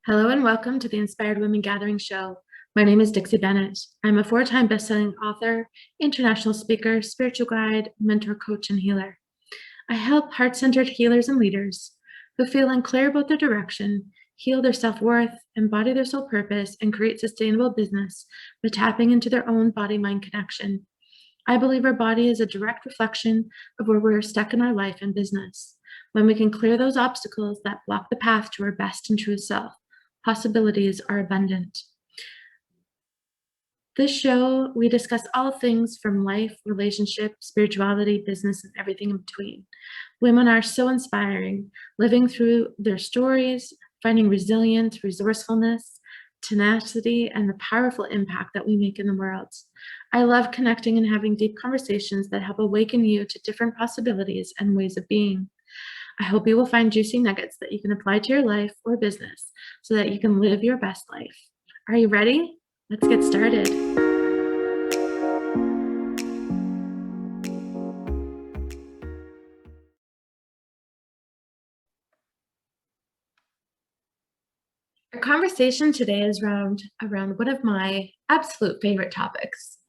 Hello and welcome to the Inspired Women Gathering Show. My name is Dixie Bennett. I'm a four-time best-selling author, international speaker, spiritual guide, mentor, coach, and healer. I help heart-centered healers and leaders who feel unclear about their direction, heal their self-worth, embody their soul purpose, and create sustainable business by tapping into their own body-mind connection. I believe our body is a direct reflection of where we're stuck in our life and business. When we can clear those obstacles that block the path to our best and true self, possibilities are abundant. This show, we discuss all things from life, relationship, spirituality, business, and everything in between. Women are so inspiring, living through their stories, finding resilience, resourcefulness, tenacity, and the powerful impact that we make in the world. I love connecting and having deep conversations that help awaken you to different possibilities and ways of being. I hope you will find juicy nuggets that you can apply to your life or business so that you can live your best life. Are you ready? Let's get started. Our conversation today is around one of my absolute favorite topics,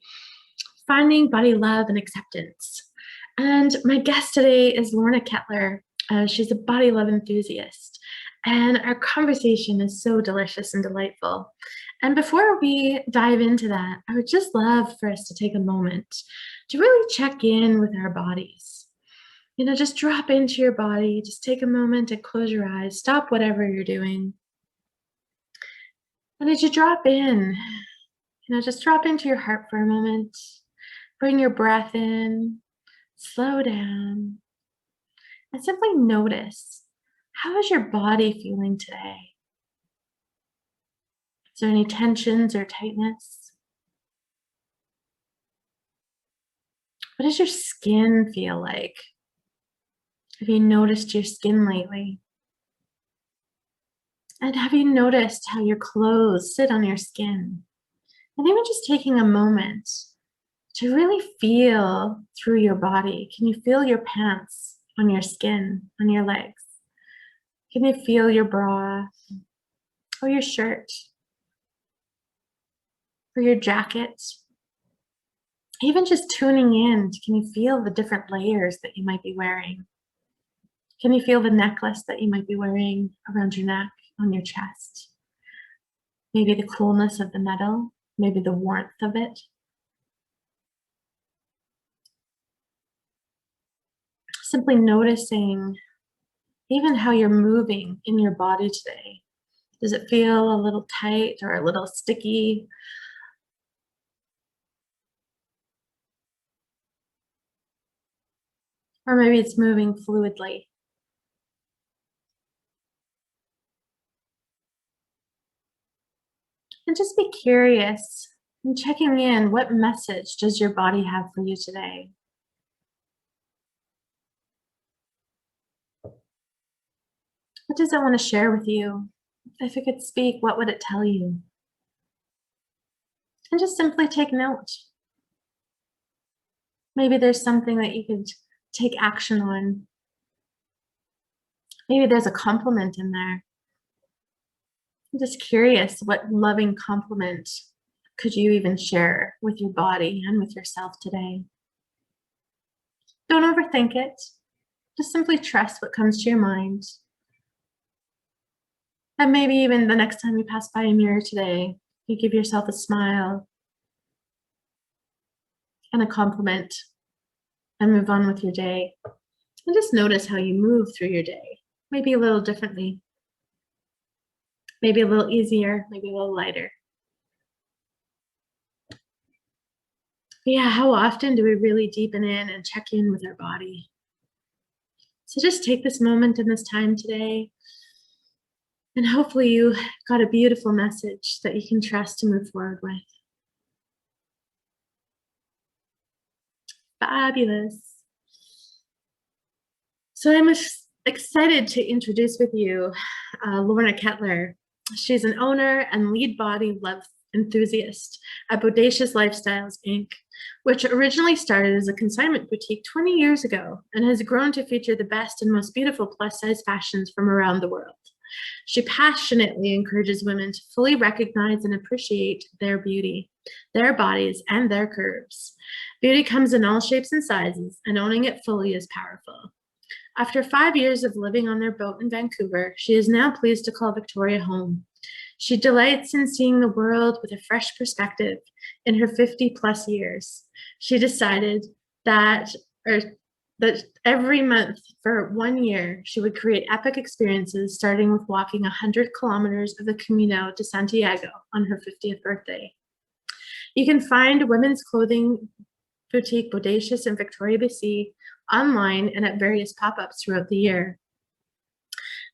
finding body love and acceptance. And my guest today is Lorna Ketler. She's a body love enthusiast, and our conversation is so delicious and delightful. And before we dive into that, I would just love for us to take a moment to really check in with our bodies. Just drop into your body, just take a moment and close your eyes, stop whatever you're doing. And as you drop in, just drop into your heart for a moment, bring your breath in, slow down, and simply notice, how is your body feeling today? Is there any tensions or tightness? What does your skin feel like? Have you noticed your skin lately? And have you noticed how your clothes sit on your skin? And even just taking a moment to really feel through your body. Can you feel your pants on your skin, on your legs? Can you feel your bra or your shirt or your jacket? Even just tuning in, can you feel the different layers that you might be wearing? Can you feel the necklace that you might be wearing around your neck, on your chest? Maybe the coolness of the metal, maybe the warmth of it. Simply noticing even how you're moving in your body today. Does it feel a little tight or a little sticky? Or maybe it's moving fluidly. And just be curious and checking in, what message does your body have for you today? What does it want to share with you? If it could speak, what would it tell you? And just simply take note. Maybe there's something that you could take action on. Maybe there's a compliment in there. I'm just curious, what loving compliment could you even share with your body and with yourself today? Don't overthink it. Just simply trust what comes to your mind. And maybe even the next time you pass by a mirror today, you give yourself a smile and a compliment and move on with your day. And just notice how you move through your day. Maybe a little differently. Maybe a little easier, maybe a little lighter. But yeah, how often do we really deepen in and check in with our body? So just take this moment and this time today, and hopefully you got a beautiful message that you can trust to move forward with. Fabulous. So I'm excited to introduce with you Lorna Ketler. She's an owner and lead body love enthusiast at Bodacious Lifestyles Inc, which originally started as a consignment boutique 20 years ago and has grown to feature the best and most beautiful plus-size fashions from around the world. She passionately encourages women to fully recognize and appreciate their beauty, their bodies, and their curves. Beauty comes in all shapes and sizes, and owning it fully is powerful. After 5 years of living on their boat in Vancouver, she is now pleased to call Victoria home. She delights in seeing the world with a fresh perspective. In her 50-plus years, she decided that every month for 1 year, she would create epic experiences, starting with walking 100 kilometers of the Camino de Santiago on her 50th birthday. You can find women's clothing boutique Bodacious in Victoria, BC, online and at various pop-ups throughout the year.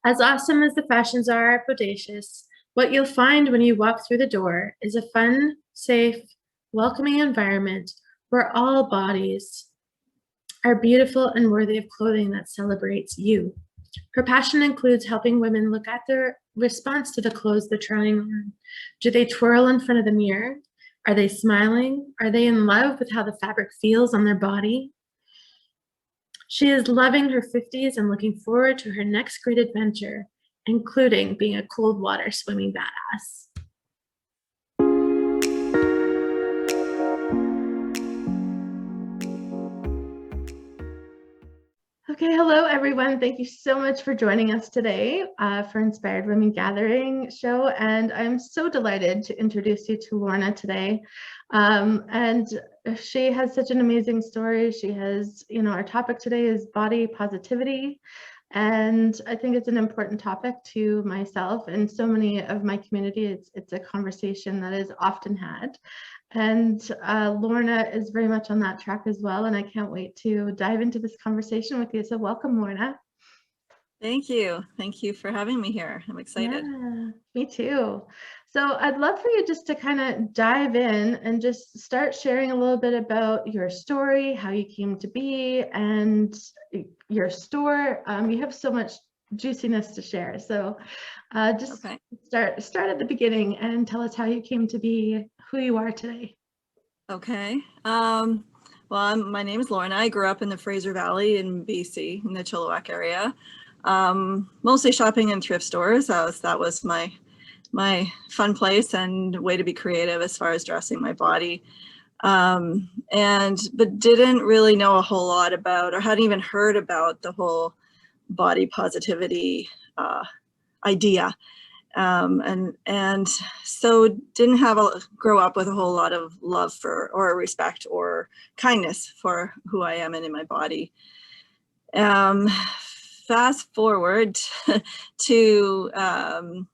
As awesome as the fashions are at Bodacious, what you'll find when you walk through the door is a fun, safe, welcoming environment where all bodies are beautiful and worthy of clothing that celebrates you. Her passion includes helping women look at their response to the clothes they're trying on. Do they twirl in front of the mirror? Are they smiling? Are they in love with how the fabric feels on their body? She is loving her 50s and looking forward to her next great adventure, including being a cold water swimming badass. Okay, hello everyone. Thank you so much for joining us today for Inspired Women Gathering show. And I'm so delighted to introduce you to Lorna today. And she has such an amazing story. She has, our topic today is body positivity. And I think it's an important topic to myself and so many of my community. It's a conversation that is often had. And Lorna is very much on that track as well. And I can't wait to dive into this conversation with you. So welcome, Lorna. Thank you. Thank you for having me here. I'm excited. Yeah, me too. So I'd love for you just to kind of dive in and just start sharing a little bit about your story, how you came to be, and your store. You have so much juiciness to share. So just start at the beginning and tell us how you came to be who you are today. Okay. Well, my name is Lorna. I grew up in the Fraser Valley in BC, in the Chilliwack area. Mostly shopping in thrift stores. That was my fun place and way to be creative as far as dressing my body. But didn't really know a whole lot about, or hadn't even heard about the whole body positivity idea. And so didn't grow up with a whole lot of love for, or respect or kindness for who I am and in my body. Fast forward to an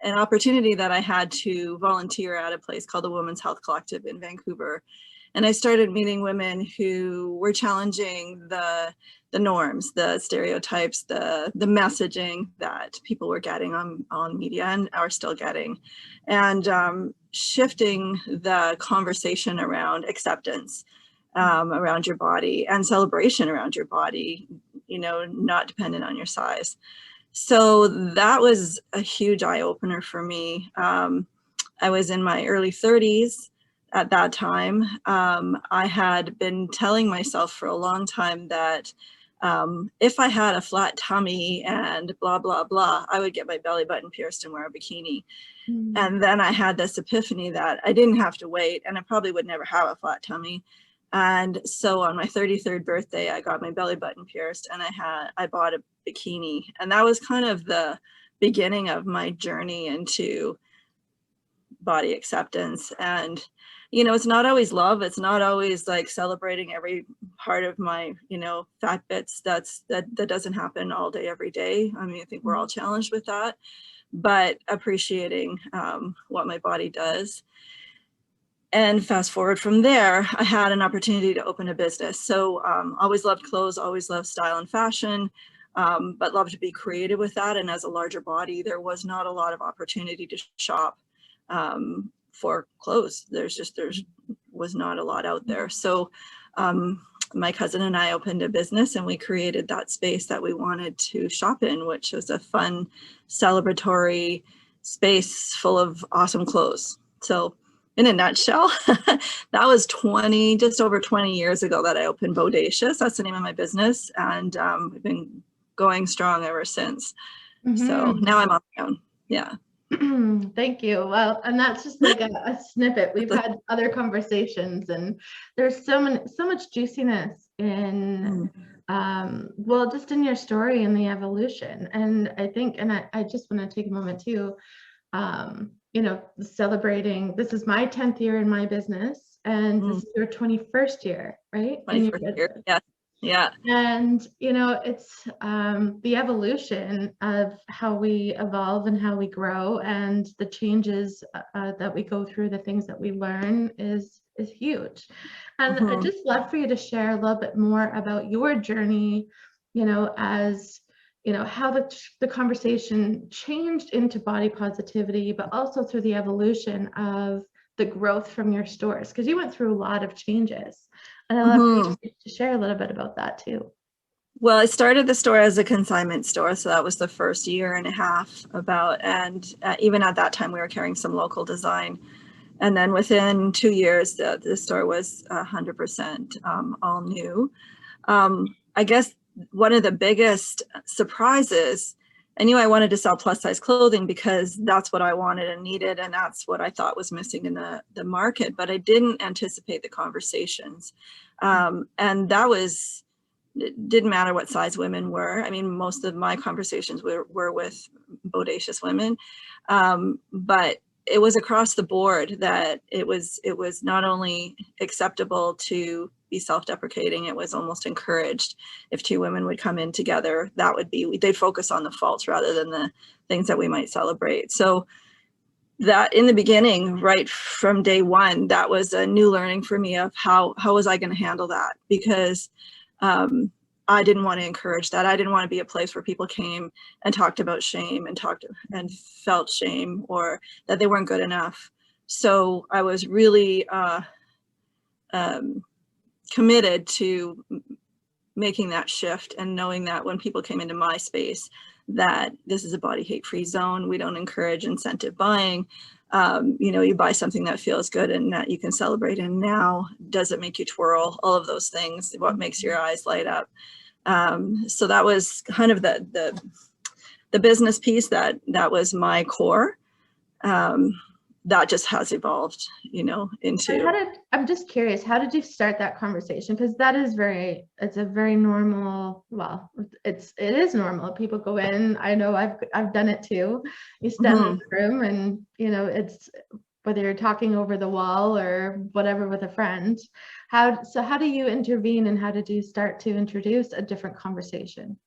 opportunity that I had to volunteer at a place called the Women's Health Collective in Vancouver. And I started meeting women who were challenging the norms, the stereotypes, the messaging that people were getting on media and are still getting, and shifting the conversation around acceptance around your body and celebration around your body, not dependent on your size. So that was a huge eye opener for me. I was in my early 30s. At that time, I had been telling myself for a long time that if I had a flat tummy and blah, blah, blah, I would get my belly button pierced and wear a bikini. Mm. And then I had this epiphany that I didn't have to wait and I probably would never have a flat tummy. And so on my 33rd birthday, I got my belly button pierced and I bought a bikini. And that was kind of the beginning of my journey into body acceptance. And it's not always love. It's not always like celebrating every part of my, fat bits. That doesn't happen all day, every day. I mean, I think we're all challenged with that, but appreciating what my body does. And fast forward from there, I had an opportunity to open a business. So always loved clothes, always loved style and fashion, but loved to be creative with that. And as a larger body, there was not a lot of opportunity to shop for clothes. There was not a lot out there. So my cousin and I opened a business and we created that space that we wanted to shop in, which was a fun, celebratory space full of awesome clothes. So in a nutshell, that was just over 20 years ago that I opened Bodacious. That's the name of my business. And we've been going strong ever since. So now I'm on my own. Yeah. Thank you. Well, and that's just like a snippet. We've had other conversations, and there's so much juiciness in, well, just in your story and the evolution. And I think, and I just want to take a moment too, celebrating. This is my 10th year in my business, and this is your 21st year, right? In your 21st year. Yeah. Yeah. And, it's the evolution of how we evolve and how we grow, and the changes that we go through, the things that we learn is huge. And I'd just love for you to share a little bit more about your journey, as, how the conversation changed into body positivity, but also through the evolution of the growth from your stores, because you went through a lot of changes. And I'd love for you to share a little bit about that too. Well, I started the store as a consignment store, so that was the first year and a half and even at that time we were carrying some local design. And then within 2 years, the store was 100% all new. I guess one of the biggest surprises, I knew I wanted to sell plus size clothing because that's what I wanted and needed, and that's what I thought was missing in the market, but I didn't anticipate the conversations. And that was, it didn't matter what size women were. I mean, most of my conversations were with bodacious women, but it was across the board that it was not only acceptable to be self-deprecating, it was almost encouraged. If two women would come in together, they'd focus on the faults rather than the things that we might celebrate. So that in the beginning, right from day one, that was a new learning for me of how was I going to handle that, because I didn't want to encourage that. I didn't want to be a place where people came and talked about shame and felt shame or that they weren't good enough. So I was really committed to making that shift and knowing that when people came into my space, that this is a body hate free zone. We don't encourage incentive buying. You buy something that feels good and that you can celebrate. And now, does it make you twirl? All of those things, what makes your eyes light up? So that was kind of the business piece that was my core. That just has evolved, into. I'm just curious, how did you start that conversation? Because that is it's a very normal, well, it is normal. People go in, I know I've done it too. You stand in the room and, it's whether you're talking over the wall or whatever with a friend. How do you intervene, and how did you start to introduce a different conversation?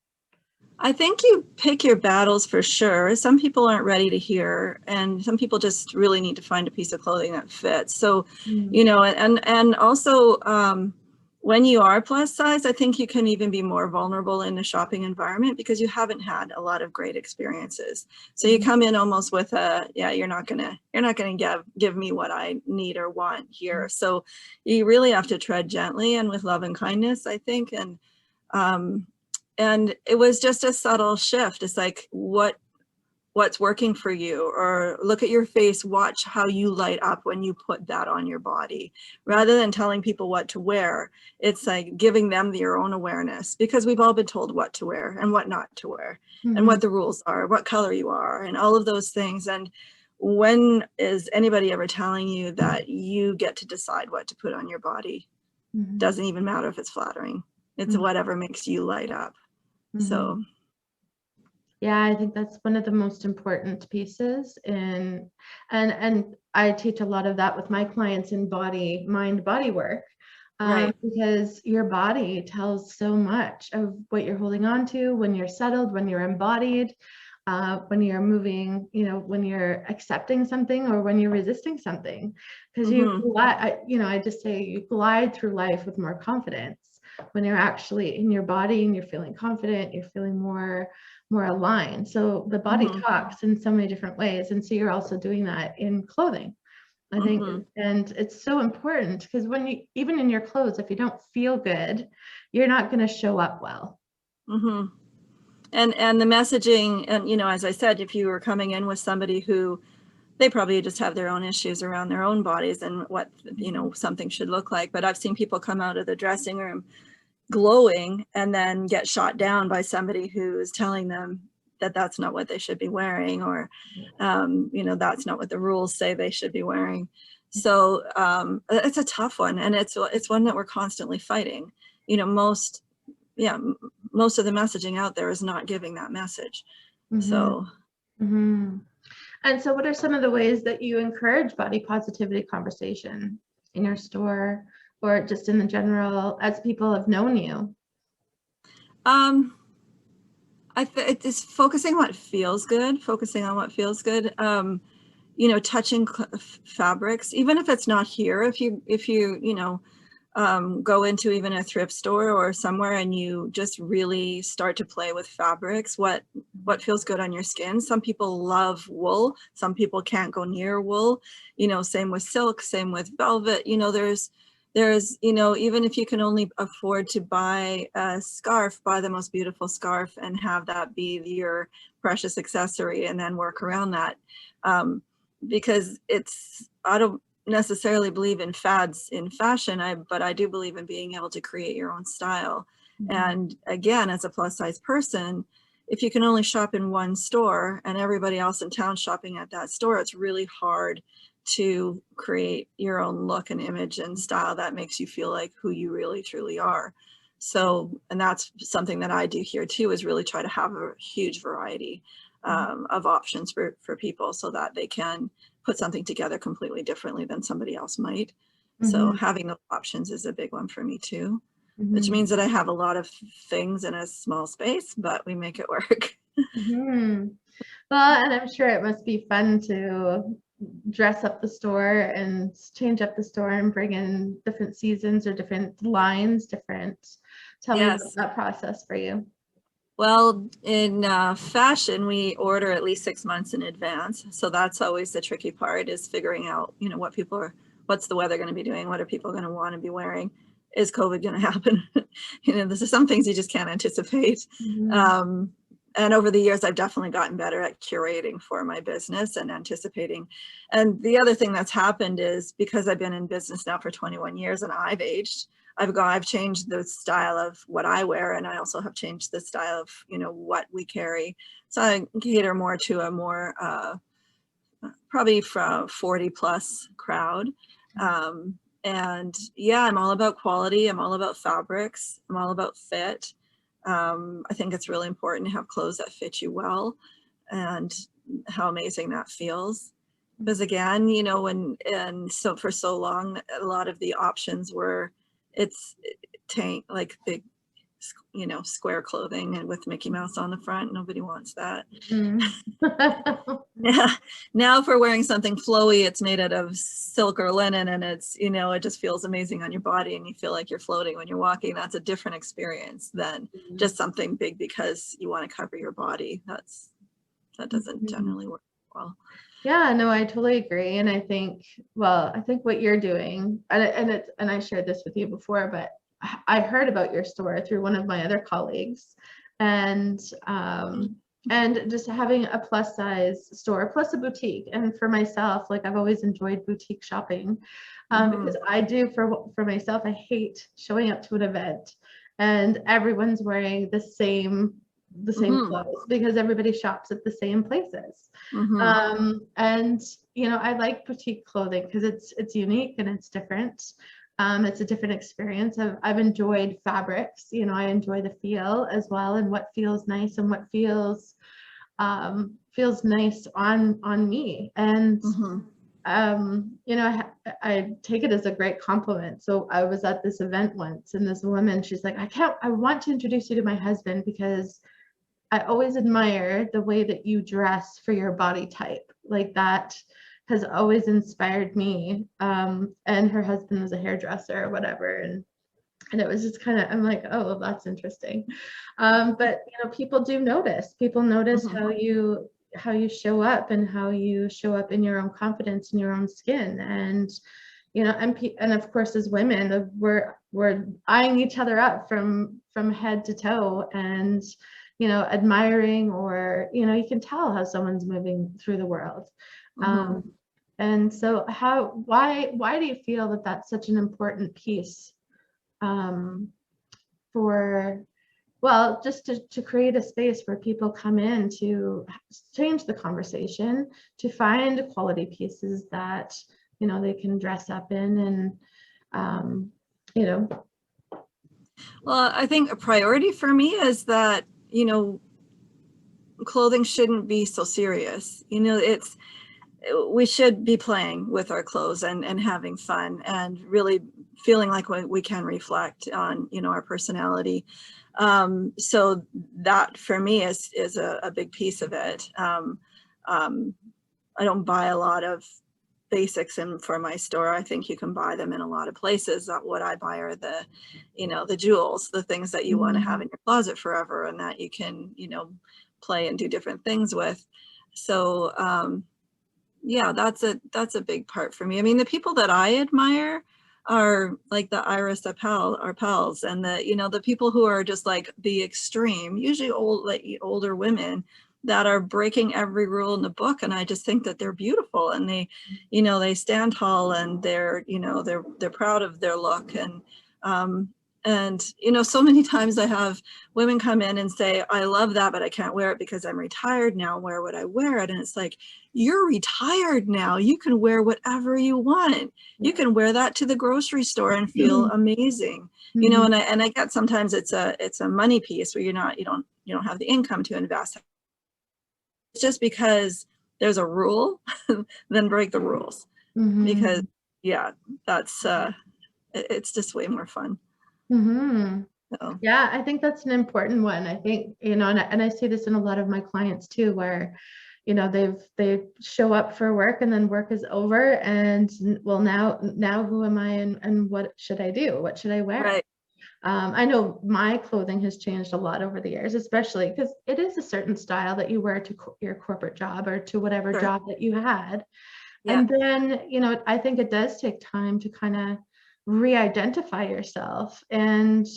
I think you pick your battles for sure. Some people aren't ready to hear, and some people just really need to find a piece of clothing that fits. So, and also when you are plus size, I think you can even be more vulnerable in the shopping environment because you haven't had a lot of great experiences. So you come in almost with you're not gonna give me what I need or want here. So you really have to tread gently and with love and kindness, I think. And it was just a subtle shift. It's like, what's working for you? Or look at your face, watch how you light up when you put that on your body. Rather than telling people what to wear, it's like giving them their own awareness, because we've all been told what to wear and what not to wear, and what the rules are, what color you are, and all of those things. And when is anybody ever telling you that you get to decide what to put on your body? Doesn't even matter if it's flattering. It's whatever makes you light up. So yeah, I think that's one of the most important pieces and I teach a lot of that with my clients in mind body work, right. Because your body tells so much of what you're holding on to when you're settled, when you're embodied, when you're moving, when you're accepting something or when you're resisting something, because I just say you glide through life with more confidence when you're actually in your body and you're feeling confident, you're feeling more aligned. So the body talks in so many different ways. And so you're also doing that in clothing, I think. And it's so important because when even in your clothes, if you don't feel good, you're not going to show up well. And the messaging, and, as I said, if you were coming in with somebody who they probably just have their own issues around their own bodies and what, something should look like. But I've seen people come out of the dressing room glowing and then get shot down by somebody who is telling them that that's not what they should be wearing, or, you know, that's not what the rules say they should be wearing. So it's a tough one, and it's one that we're constantly fighting. You know, most of the messaging out there is not giving that message. So. And so what are some of the ways that you encourage body positivity conversation in your store, or just in the general, as people have known you? It's focusing on what feels good. You know, touching fabrics, even if it's not here. If you you know, go into even a thrift store or somewhere and you just really start to play with fabrics, what feels good on your skin. Some people love wool, some people can't go near wool, you know, same with silk, same with velvet. You know, there's, you know, even if you can only afford to buy a scarf, buy the most beautiful scarf and have that be your precious accessory, and then work around that. Because I don't necessarily believe in fads in fashion, but I do believe in being able to create your own style. And again, as a plus size person, if you can only shop in one store and everybody else in town shopping at that store, it's really hard to create your own look and image and style that makes you feel like who you really truly are. So, and that's something that I do here too, is really try to have a huge variety of options for people, so that they can put something together completely differently than somebody else might. So having those options is a big one for me too, which means that I have a lot of things in a small space, but we make it work. Well, and I'm sure it must be fun to dress up the store and change up the store and bring in different seasons or different lines, tell me about that process for you. Well, in fashion, we order at least 6 months in advance. So that's always the tricky part, is figuring out, you know, what's the weather going to be doing? What are people going to want to be wearing? Is COVID going to happen? You know, there's some things you just can't anticipate. And over the years, I've definitely gotten better at curating for my business and anticipating. And the other thing that's happened is, because I've been in business now for 21 years and I've aged, I've changed the style of what I wear, and I also have changed the style of, you know, what we carry. So I cater more to a more probably from 40 plus crowd. And yeah, I'm all about quality. I'm all about fabrics. I'm all about fit. I think it's really important to have clothes that fit you well, and how amazing that feels. Because again, you know, so for so long, a lot of the options were, it's tank, like big, you know, square clothing and with Mickey Mouse on the front. Nobody wants that. Yeah. Now if we're wearing something flowy, it's made out of silk or linen, and it's, you know, it just feels amazing on your body and you feel like you're floating when you're walking. That's a different experience than just something big because you want to cover your body. That doesn't generally work well. Yeah, no, I totally agree. And I think what you're doing, and I shared this with you before, but I heard about your store through one of my other colleagues, and just having a plus size store plus a boutique. And for myself, like, I've always enjoyed boutique shopping, because I do for myself, I hate showing up to an event and everyone's wearing the same clothes, because everybody shops at the same places. And you know, I like boutique clothing because it's unique and it's different. It's a different experience. I've enjoyed fabrics, you know, I enjoy the feel as well, and what feels nice and what feels nice on me. And you know, I take it as a great compliment. So I was at this event once, and this woman, she's like, I want to introduce you to my husband, because I always admire the way that you dress for your body type. Like, that has always inspired me. And her husband was a hairdresser or whatever. And it was just kind of, I'm like, oh, that's interesting. But you know, people notice how you show up, and how you show up in your own confidence in your own skin. And you know, and of course, as women, we're eyeing each other up from head to toe, and you know, admiring, or you know, you can tell how someone's moving through the world. And so why do you feel that that's such an important piece for Well, just to create a space where people come in to change the conversation, to find quality pieces that, you know, they can dress up in, and, you know. Well, I think a priority for me is that, you know, clothing shouldn't be so serious. You know, we should be playing with our clothes and having fun and really feeling like we can reflect on, you know, our personality. So that for me is a big piece of it. I don't buy a lot of basics in for my store. I think you can buy them in a lot of places. What I buy are the, you know, the jewels, the things that you want to have in your closet forever and that you can, you know, play and do different things with. So yeah, that's a big part for me. I mean, the people that I admire are like the Iris Appels and the, you know, the people who are just like the extreme, usually older women that are breaking every rule in the book. And I just think that they're beautiful and they, you know, they stand tall and they're, you know, they're proud of their look. And, you know, so many times I have women come in and say, I love that, but I can't wear it because I'm retired now. Where would I wear it? And it's like, you're retired now. You can wear whatever you want. You can wear that to the grocery store and feel amazing. You know, and I get sometimes it's a money piece where you don't have the income to invest. It's just because there's a rule, then break the rules. Because yeah, that's it's just way more fun. So. Yeah, I think that's an important one. I think, you know, and I see this in a lot of my clients too, where, you know, they show up for work and then work is over and, well, now who am I and what should I do? What should I wear? Right. I know my clothing has changed a lot over the years, especially because it is a certain style that you wear to your corporate job or to whatever job that you had. Yeah. And then, you know, I think it does take time to kind of re-identify yourself and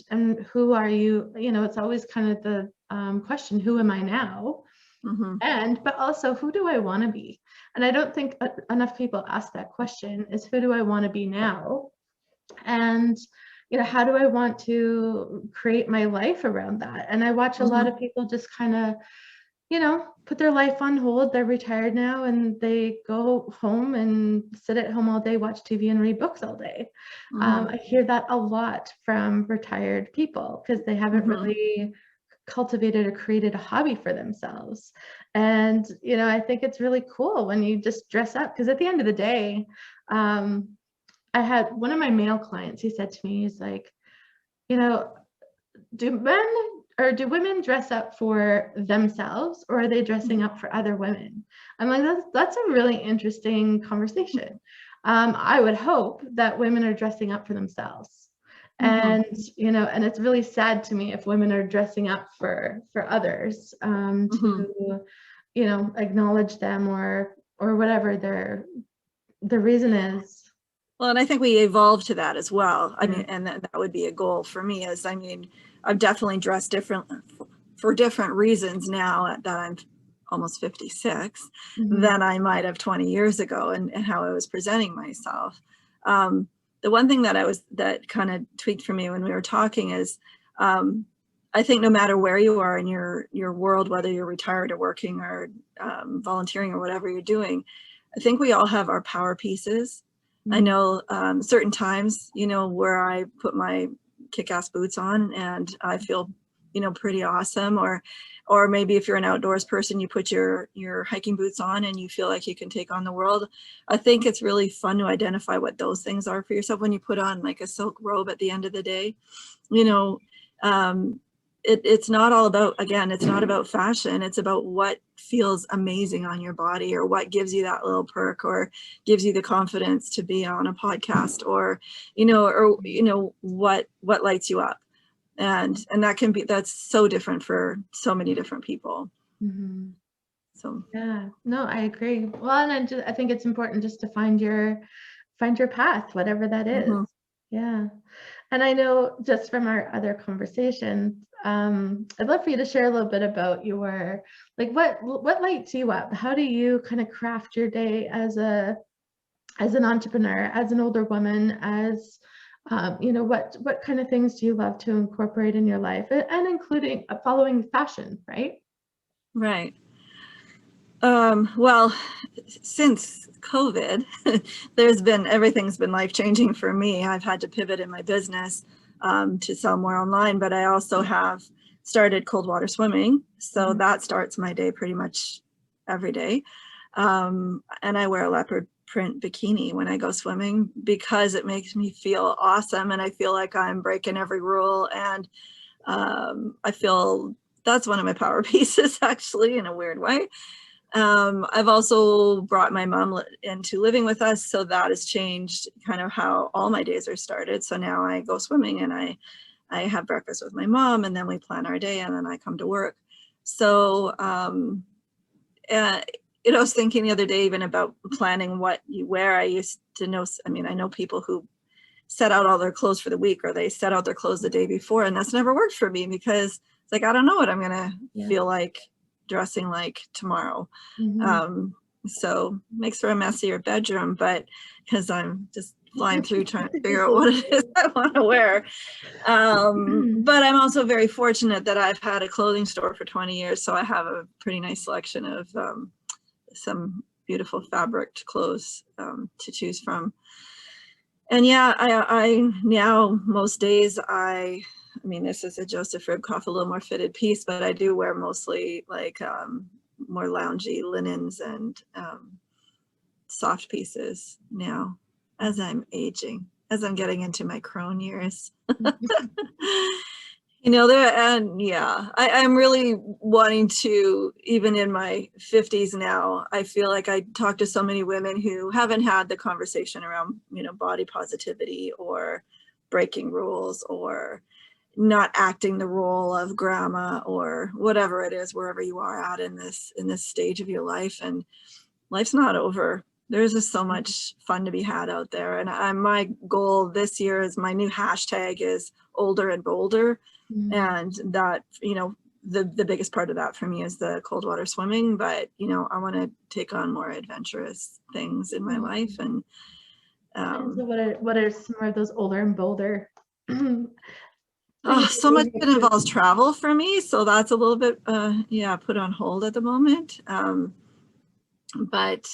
who are you? You know, it's always kind of the question, who am I now? But also, who do I want to be? And I don't think enough people ask that question, is who do I want to be now? And, you know, how do I want to create my life around that? And I watch a lot of people just kind of, you know, put their life on hold. They're retired now and they go home and sit at home all day, watch TV and read books all day. I hear that a lot from retired people because they haven't really cultivated or created a hobby for themselves. And, you know, I think it's really cool when you just dress up, because at the end of the day, I had one of my male clients, he said to me, he's like, you know, do women dress up for themselves or are they dressing up for other women? I'm like, that's a really interesting conversation. I would hope that women are dressing up for themselves. And, you know, and it's really sad to me if women are dressing up for others, to, you know, acknowledge them or whatever the reason is. Well, and I think we evolved to that as well. I mean, and that would be a goal for me is, I mean, I've definitely dressed different for different reasons now that I'm almost 56 than I might have 20 years ago and how I was presenting myself. The one thing that kind of tweaked for me when we were talking is, I think no matter where you are in your world, whether you're retired or working or volunteering or whatever you're doing, I think we all have our power pieces. I know certain times, you know, where I put my kick-ass boots on and I feel, you know, pretty awesome. Or maybe if you're an outdoors person, you put your hiking boots on and you feel like you can take on the world. I think it's really fun to identify what those things are for yourself when you put on like a silk robe at the end of the day. You know, it's not all about, again, it's not about fashion. It's about what feels amazing on your body or what gives you that little perk or gives you the confidence to be on a podcast or what lights you up. And that's so different for so many different people. So yeah, no, I agree. Well, and I think it's important just to find your path, whatever that is. Yeah. And I know just from our other conversations, I'd love for you to share a little bit about your, like, what lights you up? How do you kind of craft your day as an entrepreneur, as an older woman, as You know, what kind of things do you love to incorporate in your life, and including following fashion, right? Right. Well, since COVID, everything's been life-changing for me. I've had to pivot in my business to sell more online, but I also have started cold water swimming. So that starts my day pretty much every day. And I wear a leopard print bikini when I go swimming because it makes me feel awesome. And I feel like I'm breaking every rule. And I feel that's one of my power pieces, actually, in a weird way. I've also brought my mom into living with us, so that has changed kind of how all my days are started. So now I go swimming and I have breakfast with my mom, and then we plan our day, and then I come to work. So you know, I was thinking the other day even about planning what you wear. I used to know, I mean, I know people who set out all their clothes for the week, or they set out their clothes the day before, and that's never worked for me because it's like, I don't know what I'm gonna feel like dressing like tomorrow. So makes for a messier bedroom, but because I'm just flying through trying to figure out what it is I want to wear. But I'm also very fortunate that I've had a clothing store for 20 years, so I have a pretty nice selection of some beautiful fabric clothes to choose from. And yeah, I now most days I mean, this is a Joseph Ribkoff, a little more fitted piece, but I do wear mostly like more loungy linens and soft pieces now as I'm aging, as I'm getting into my crone years. You know, and yeah, I'm really wanting to, even in my 50s now, I feel like I talk to so many women who haven't had the conversation around, you know, body positivity or breaking rules or not acting the role of grandma or whatever it is, wherever you are at in this stage of your life. And life's not over. There's just so much fun to be had out there. And my goal this year is, my new hashtag is older and bolder. And that, you know, the biggest part of that for me is the cold water swimming. But, you know, I want to take on more adventurous things in my life. And so what are some of those older and bolder? So much that involves travel for me. So that's a little bit, put on hold at the moment. But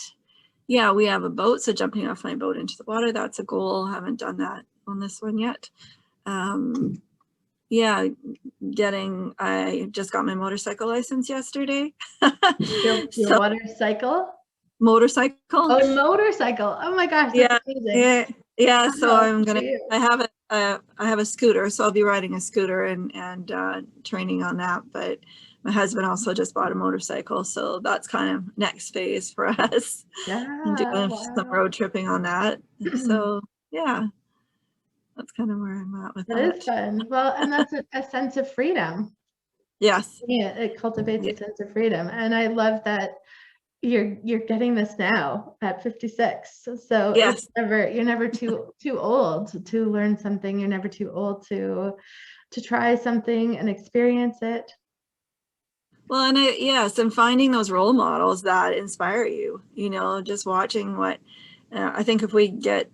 yeah, we have a boat. So jumping off my boat into the water, that's a goal. Haven't done that on this one yet. Yeah, I just got my motorcycle license yesterday. Your motorcycle? Motorcycle. Oh, motorcycle. Oh my gosh, that's amazing. Yeah. So I have a scooter, so I'll be riding a scooter and training on that. But my husband also just bought a motorcycle, so that's kind of next phase for us. Doing some road tripping on that. So yeah, that's kind of where I'm at with that. That is fun. Well, and that's a sense of freedom. Yes. Yeah, it cultivates a sense of freedom, and I love that you're getting this now at 56. So yes. You're never too old to learn something. You're never too old to try something and experience it. Well, and finding those role models that inspire you, you know, just watching what, I think if we get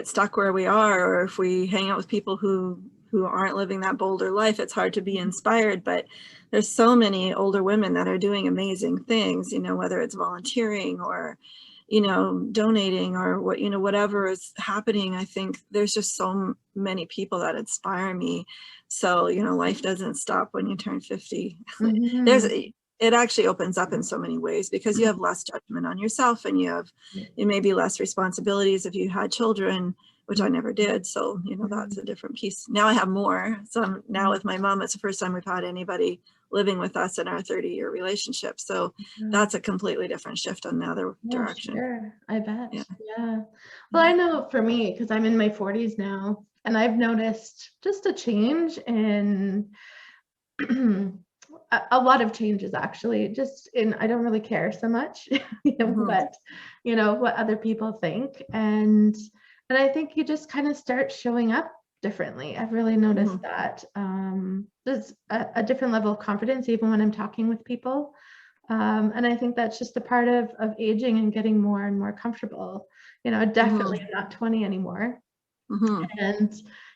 stuck where we are, or if we hang out with people who aren't living that bolder life, it's hard to be inspired. But there's so many older women that are doing amazing things, you know, whether it's volunteering or, you know, donating or what, you know, whatever is happening. I think there's just so many people that inspire me. So, you know, life doesn't stop when you turn 50. It actually opens up in so many ways because you have less judgment on yourself, and you may be less responsibilities if you had children, which I never did. So, you know, that's a different piece. Now I have more. So now with my mom, it's the first time we've had anybody living with us in our 30-year relationship. So that's a completely different shift on the other direction. Sure, I bet. Yeah. Well, I know for me, because I'm in my 40s now, and I've noticed just a change in a lot of changes, actually, just in, I don't really care so much what other people think. And I think you just kind of start showing up differently. I've really noticed that there's a different level of confidence even when I'm talking with people. And I think that's just a part of aging and getting more and more comfortable. You know, definitely not 20 anymore. Mm-hmm. And,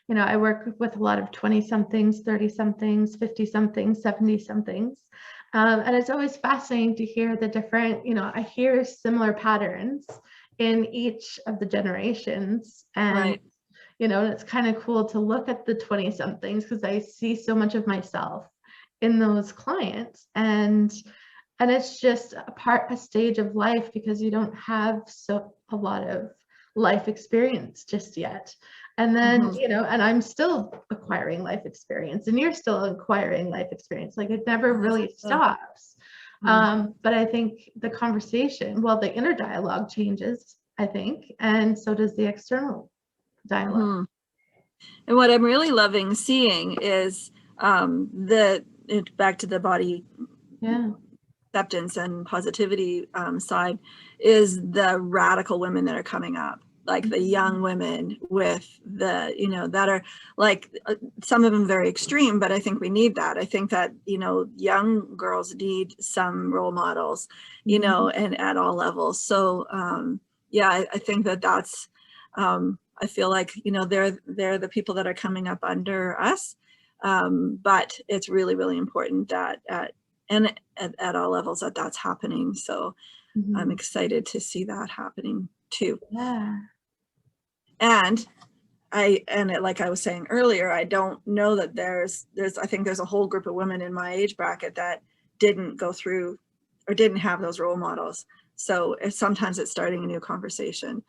you know, I work with a lot of 20 somethings, 30 somethings, 50 somethings, 70 somethings. And it's always fascinating to hear the different, you know, I hear similar patterns in each of the generations. And, Right. you know, it's kind of cool to look at the 20 somethings because I see so much of myself in those clients. And it's just a stage of life because you don't have a lot of life experience just yet. And then, Mm-hmm. you know, and I'm still acquiring life experience and you're still acquiring life experience. Like it never really stops. But I think the conversation, well, the inner dialogue changes, I think, and so does the external dialogue. Mm-hmm. And what I'm really loving seeing is back to the body Yeah. acceptance and positivity side, is the radical women that are coming up, like the young women with the, you know, that are like some of them very extreme, but I think we need that. I think that, you know, young girls need some role models, you know, and at all levels. So yeah, I think that that's I feel like, you know, they're the people that are coming up under us, but it's really, really important that at all levels that's happening. So I'm excited to see that happening too. Yeah. And like I was saying earlier, I don't know that I think there's a whole group of women in my age bracket that didn't go through or didn't have those role models. So sometimes it's starting a new conversation.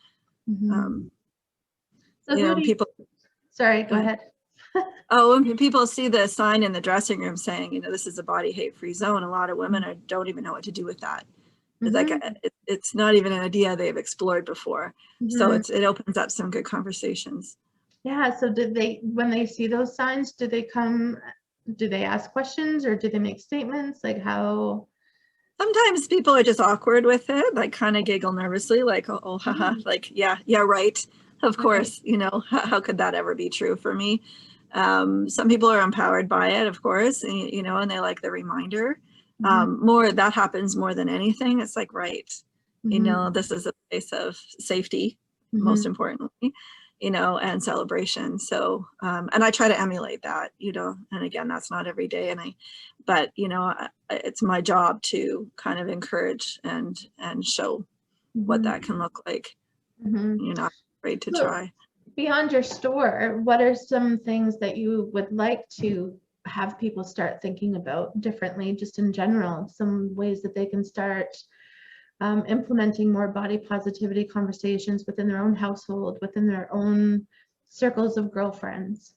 So You who know, do you, people. sorry, go ahead. Oh, when people see the sign in the dressing room saying, you know, this is a body hate-free zone, a lot of women don't even know what to do with that. It's like it's not even an idea they've explored before. So it opens up some good conversations. Yeah. So when they see those signs, do they ask questions or do they make statements? Like how? Sometimes people are just awkward with it, like kind of giggle nervously, like, oh, haha, like, yeah, right. Of course, you know, how could that ever be true for me? Some people are empowered by it, of course, and, you know, and they like the reminder. That happens more than anything. It's like, right, you know, this is a place of safety, most importantly, you know, and celebration. So, and I try to emulate that, you know, and again, that's not every day. But, you know, it's my job to kind of encourage and show what that can look like. You're not afraid to try. Beyond your store, what are some things that you would like to have people start thinking about differently, just in general, some ways that they can start implementing more body positivity conversations within their own household, within their own circles of girlfriends?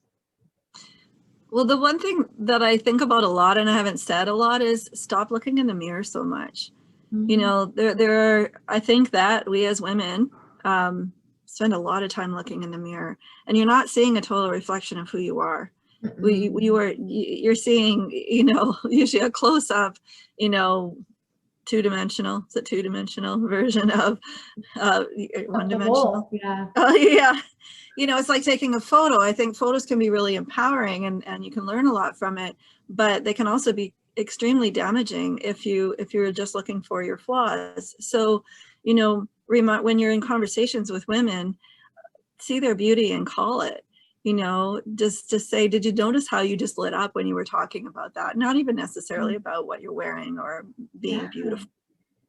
Well, the one thing that I think about a lot and I haven't said a lot is stop looking in the mirror so much. You know, I think that we as women spend a lot of time looking in the mirror and you're not seeing a total reflection of who you are. You're seeing, you know, usually a close up, you know, two-dimensional version of one-dimensional. Yeah. Yeah. You know, it's like taking a photo. I think photos can be really empowering and you can learn a lot from it, but they can also be extremely damaging if you're just looking for your flaws. So, you know, when you're in conversations with women, see their beauty and call it. You know, just say, did you notice how you just lit up when you were talking about that? Not even necessarily about what you're wearing or being beautiful.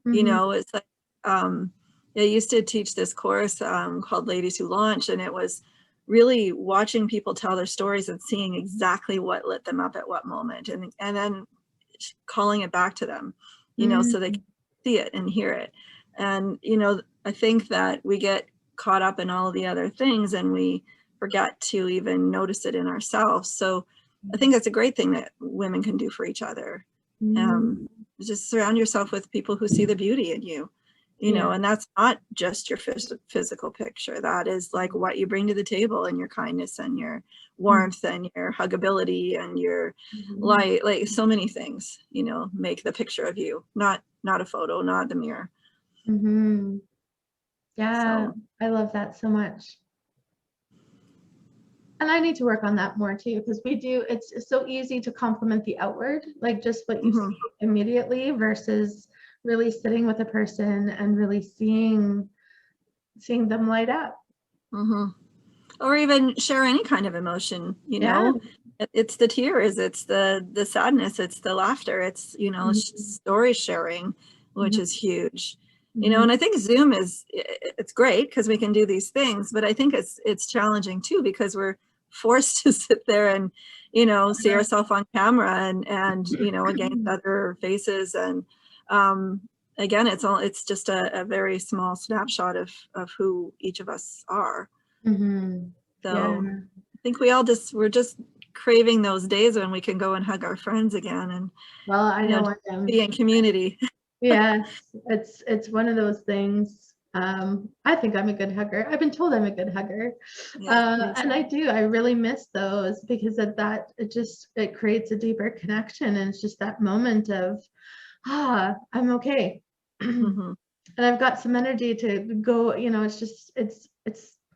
You know, it's like I used to teach this course called Ladies Who Launch, and it was really watching people tell their stories and seeing exactly what lit them up at what moment, and then calling it back to them, you know, so they can see it and hear it. And, you know, I think that we get caught up in all of the other things and we forget to even notice it in ourselves. So I think that's a great thing that women can do for each other. Just surround yourself with people who see the beauty in you, you know, and that's not just your physical picture. That is like what you bring to the table and your kindness and your warmth and your huggability and your light, like so many things, you know, make the picture of you, not a photo, not the mirror. Yeah, So. I love that so much. And I need to work on that more too, because it's so easy to compliment the outward, like just what you see immediately versus really sitting with a person and really seeing them light up. Or even share any kind of emotion, you Yeah. know. It's the tears, it's the sadness, it's the laughter, it's, you know, story sharing, which is huge. You know, and I think Zoom it's great because we can do these things, but I think it's challenging too because we're forced to sit there and, you know, see ourselves on camera and you know, against other faces. And again, it's just a very small snapshot of who each of us are. So I think we're just craving those days when we can go and hug our friends again and, Well, I you know, know I am. be in community. Yes, it's one of those things. I think I'm a good hugger. I've been told I'm a good hugger. Yeah, And I do. I really miss those because of that. It creates a deeper connection, and it's just that moment of, I'm okay. And I've got some energy to go, you know, it's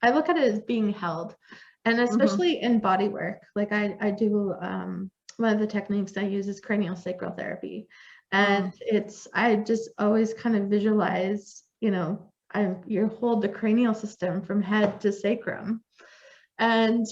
I look at it as being held. And especially in body work, like I do one of the techniques I use is cranial sacral therapy. And I just always kind of visualize, you know, you hold the cranial system from head to sacrum. And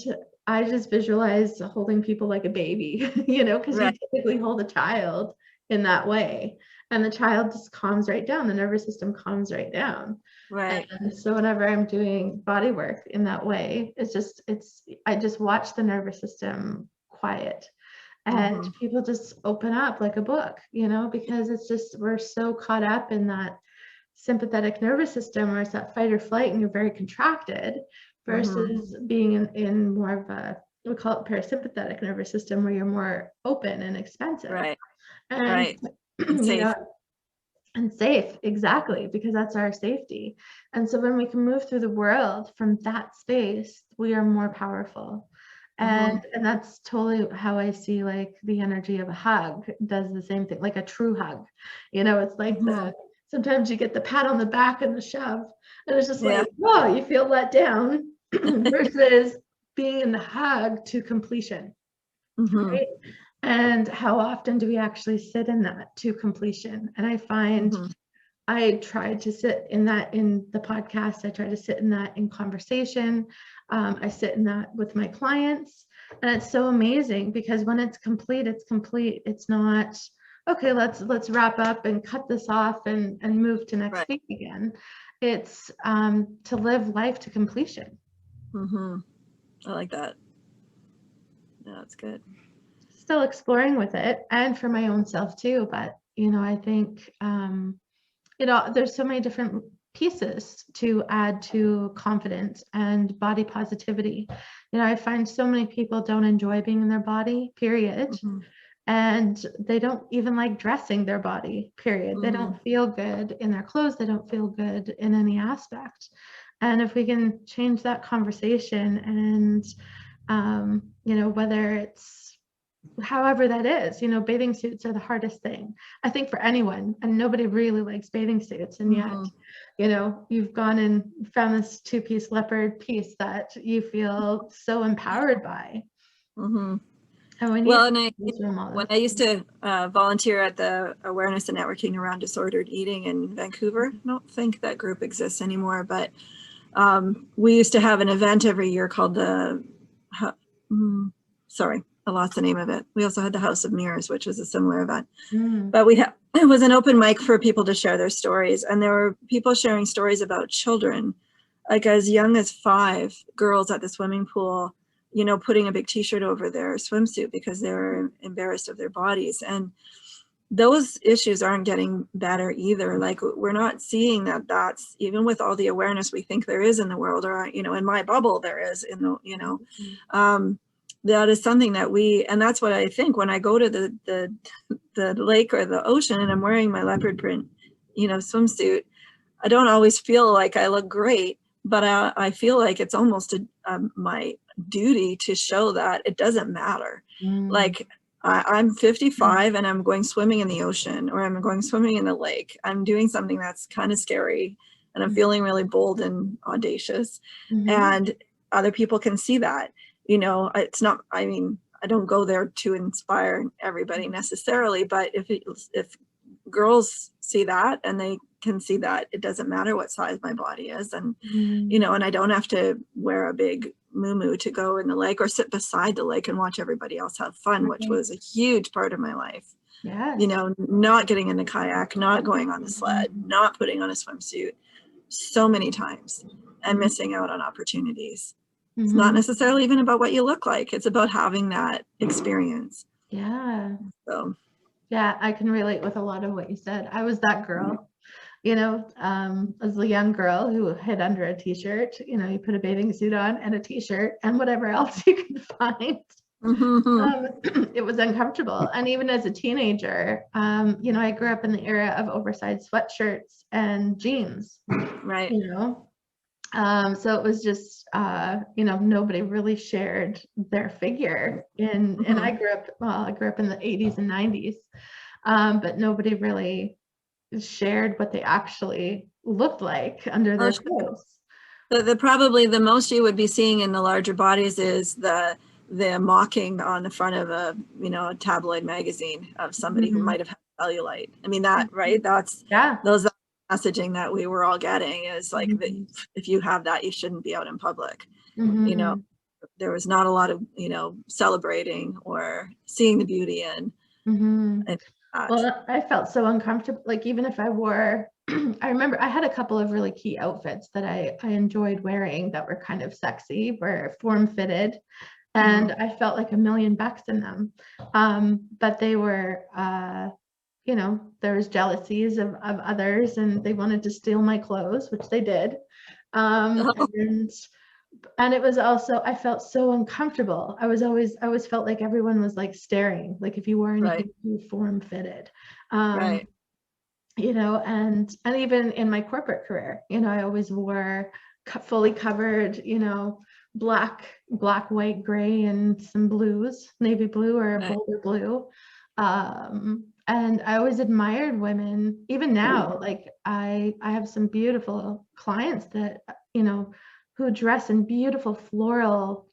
I just visualize holding people like a baby, you know, because you typically hold a child in that way. And the child just calms right down. The nervous system calms right down. Right. And so whenever I'm doing body work in that way, I just watch the nervous system quiet. And people just open up like a book, you know, because we're so caught up in that sympathetic nervous system where it's that fight or flight and you're very contracted versus being in more of we call it parasympathetic nervous system where you're more open and expansive. And, And you safe. know, and safe, exactly, because that's our safety. And so when we can move through the world from that space, we are more powerful. And that's totally how I see like the energy of a hug does the same thing, like a true hug. You know, it's like sometimes you get the pat on the back and the shove, and it's just like, whoa, you feel let down versus being in the hug to completion. Right? And how often do we actually sit in that to completion? And I find I try to sit in that in the podcast. I try to sit in that in conversation. I sit in that with my clients. And it's so amazing because when it's complete, it's complete. It's not, okay, let's wrap up and cut this off and move to next week again. It's to live life to completion. I like that. Yeah, that's good. Still exploring with it and for my own self too. But, you know, I think, you know, there's so many different pieces to add to confidence and body positivity. You know, I find so many people don't enjoy being in their body, period. And they don't even like dressing their body, period. They don't feel good in their clothes. They don't feel good in any aspect. And if we can change that conversation and, you know, whether it's however that is, you know, bathing suits are the hardest thing, I think, for anyone, and nobody really likes bathing suits. And yet, you know, you've gone and found this 2-piece leopard piece that you feel so empowered by. And when I used to volunteer at the awareness and networking around disordered eating in Vancouver, I don't think that group exists anymore, but we used to have an event every year called I lost the name of it. We also had the House of Mirrors, which was a similar event. But it was an open mic for people to share their stories. And there were people sharing stories about children, like as young as 5 girls at the swimming pool, you know, putting a big t-shirt over their swimsuit because they were embarrassed of their bodies. And those issues aren't getting better either. Like, we're not seeing that's, even with all the awareness we think there is in the world, or, you know, in my bubble there is, in the, you know, that is something that and that's what I think when I go to the lake or the ocean and I'm wearing my leopard print, you know, swimsuit. I don't always feel like I look great, but I feel like it's almost my duty to show that it doesn't matter. Like, I'm 55 and I'm going swimming in the ocean, or I'm going swimming in the lake. I'm doing something that's kind of scary, and I'm feeling really bold and audacious. And other people can see that. You know, it's not, I mean, I don't go there to inspire everybody necessarily, but if girls see that and they can see that it doesn't matter what size my body is, and, you know, and I don't have to wear a big moo to go in the lake or sit beside the lake and watch everybody else have fun, which was a huge part of my life. Yeah. You know, not getting in the kayak, not going on the sled, not putting on a swimsuit so many times and missing out on opportunities. It's not necessarily even about what you look like. It's about having that experience. Yeah. So, yeah, I can relate with a lot of what you said. I was that girl, you know, as a young girl who hid under a t-shirt, you know, you put a bathing suit on and a t-shirt and whatever else you can find. It was uncomfortable. And even as a teenager, you know, I grew up in the era of oversized sweatshirts and jeans, right. you know. So it was just, you know, nobody really shared their figure and I grew up in the 80s and 90s, but nobody really shared what they actually looked like under their clothes. Probably the most you would be seeing in the larger bodies is the mocking on the front of a, you know, a tabloid magazine of somebody who might have had cellulite. I mean, that, right? That's, those messaging that we were all getting is like, if you have that, you shouldn't be out in public. You know, there was not a lot of, you know, celebrating or seeing the beauty in. Well, I felt so uncomfortable. Like, even if I wore, I remember I had a couple of really key outfits that I enjoyed wearing that were kind of sexy, were form fitted. And I felt like $1,000,000 in them. But they were, you know, there was jealousies of others and they wanted to steal my clothes, which they did. And it was also, I felt so uncomfortable. I always felt like everyone was like staring, like if you wore anything too form fitted. You know, and even in my corporate career, you know, I always wore fully covered, you know, black, white, gray, and some blues, navy blue or a bolder blue. And I always admired women, even now, like I have some beautiful clients that, you know, who dress in beautiful floral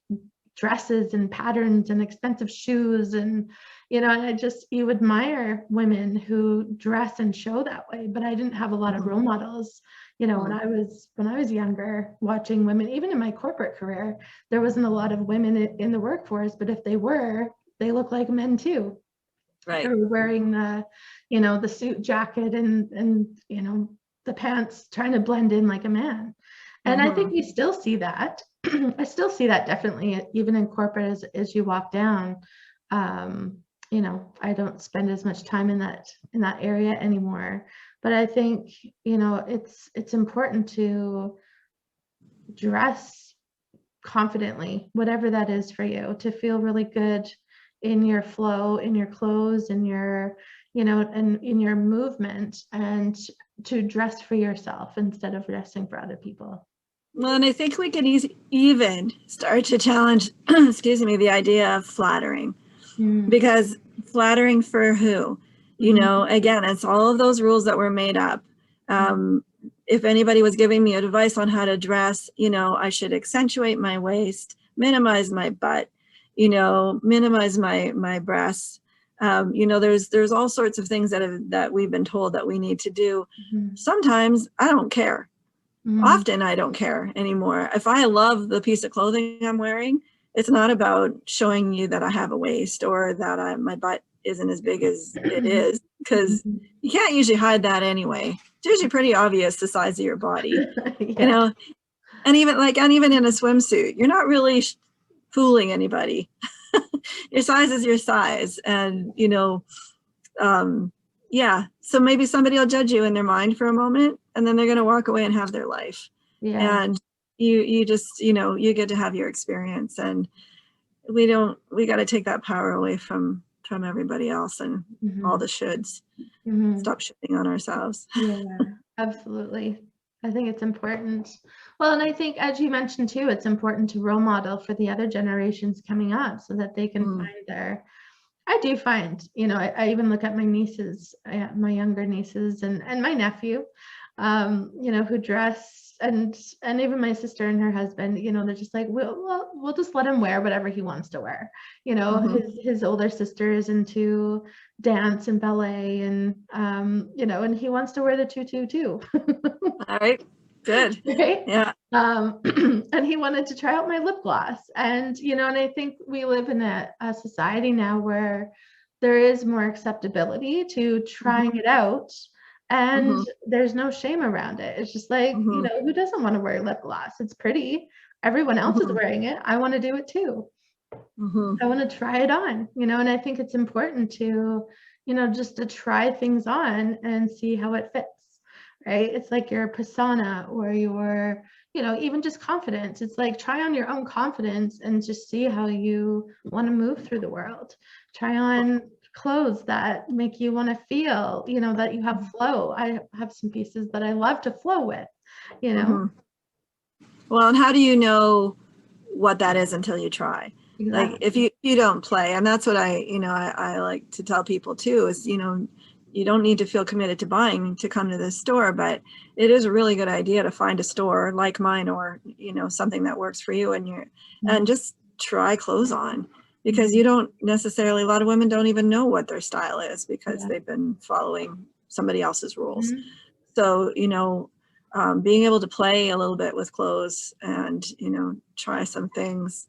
dresses and patterns and expensive shoes. And, you know, you admire women who dress and show that way, but I didn't have a lot of role models. You know, when I was younger, watching women, even in my corporate career, there wasn't a lot of women in the workforce, but if they were, they look like men too. They were wearing the, you know, the suit jacket and, you know, the pants, trying to blend in like a man. And I think you still see that. I still see that definitely, even in corporate as you walk down. You know, I don't spend as much time in that area anymore. But I think, you know, it's important to dress confidently, whatever that is for you, to feel really good in your flow, in your clothes, in your, you know, and in your movement, and to dress for yourself instead of dressing for other people. Well, and I think we can even start to challenge, excuse me, the idea of flattering, because flattering for who? You know, again, it's all of those rules that were made up. If anybody was giving me advice on how to dress, you know, I should accentuate my waist, minimize my butt, you know, minimize my breasts. You know, there's all sorts of things that we've been told that we need to do. Sometimes I don't care. Often I don't care anymore. If I love the piece of clothing I'm wearing, it's not about showing you that I have a waist or that my butt isn't as big as it is, because you can't usually hide that anyway. It's usually pretty obvious the size of your body, you know. And even in a swimsuit, you're not really fooling anybody. Your size is your size, and you know, yeah. So maybe somebody will judge you in their mind for a moment, and then they're going to walk away and have their life. And you just, you know, you get to have your experience, and we got to take that power away from everybody else and all the shoulds. Stop shitting on ourselves. Yeah, absolutely. I think it's important. Well, and I think, as you mentioned too, it's important to role model for the other generations coming up so that they can find I do find, you know, I even look at my nieces, my younger nieces and my nephew, you know, who dress, and even my sister and her husband, you know, they're just like, we'll just let him wear whatever he wants to wear. You know, his older sister is into dance and ballet, and you know, and he wants to wear the tutu too. All right. Good. Right? Yeah. And he wanted to try out my lip gloss. And, and I think we live in a society now where there is more acceptability to trying it out. And there's no shame around it. It's just like, who doesn't want to wear lip gloss? It's pretty. Everyone else is wearing it. I want to do it too. I want to try it on, and I think it's important to, just to try things on and see how it fits. Right? It's like your persona or your, even just confidence. It's like try on your own confidence and just see how you want to move through the world. Try on clothes that make you want to feel, that you have flow. I have some pieces that I love to flow with, Well, and how do you know what that is until you try? Exactly. Like if you don't play, and that's what I like to tell people too, is, you don't need to feel committed to buying to come to this store, but it is a really good idea to find a store like mine or, something that works for you and just try clothes on, because you don't necessarily, a lot of women don't even know what their style is because they've been following somebody else's rules. So, being able to play a little bit with clothes and, try some things.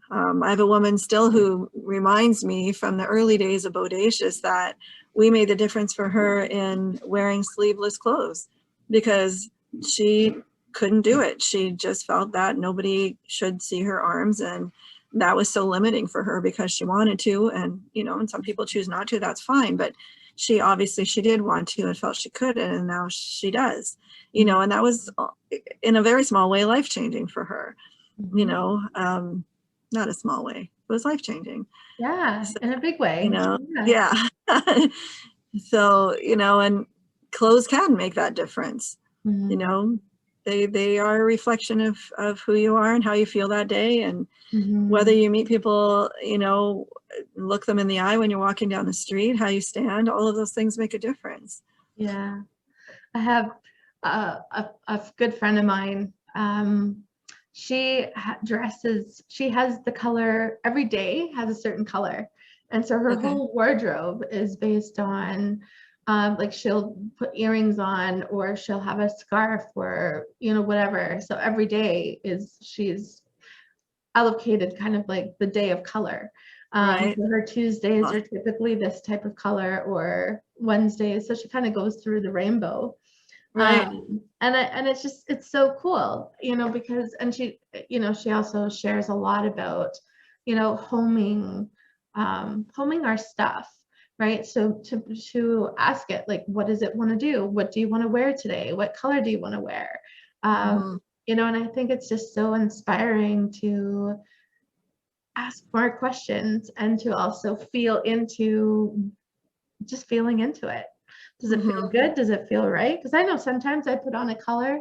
I have a woman still who reminds me from the early days of Bodacious that we made the difference for her in wearing sleeveless clothes because she couldn't do it. She just felt that nobody should see her arms, and that was so limiting for her because she wanted to, and and some people choose not to, that's fine, but she did want to and felt she could, and now she does, and that was in a very small way life-changing for her. Not a small way, it was life-changing. Yeah, so, in a big way. Yeah. So, and clothes can make that difference. They are a reflection of who you are and how you feel that day, and whether you meet people, look them in the eye when you're walking down the street, how you stand, all of those things make a difference. Yeah. I have a good friend of mine. She has the color, every day has a certain color. And so her whole wardrobe is based on, like she'll put earrings on, or she'll have a scarf, or, whatever. So every day she's allocated kind of like the day of color. So her Tuesdays are typically this type of color, or Wednesdays. So she kind of goes through the rainbow. And it's so cool, because, and she also shares a lot about, homing our stuff, right? So to ask it, like, what does it want to do? What do you want to wear today? What color do you want to wear? And I think it's just so inspiring to ask more questions and to also feeling into it. Does it feel good? Does it feel right? Because I know sometimes I put on a color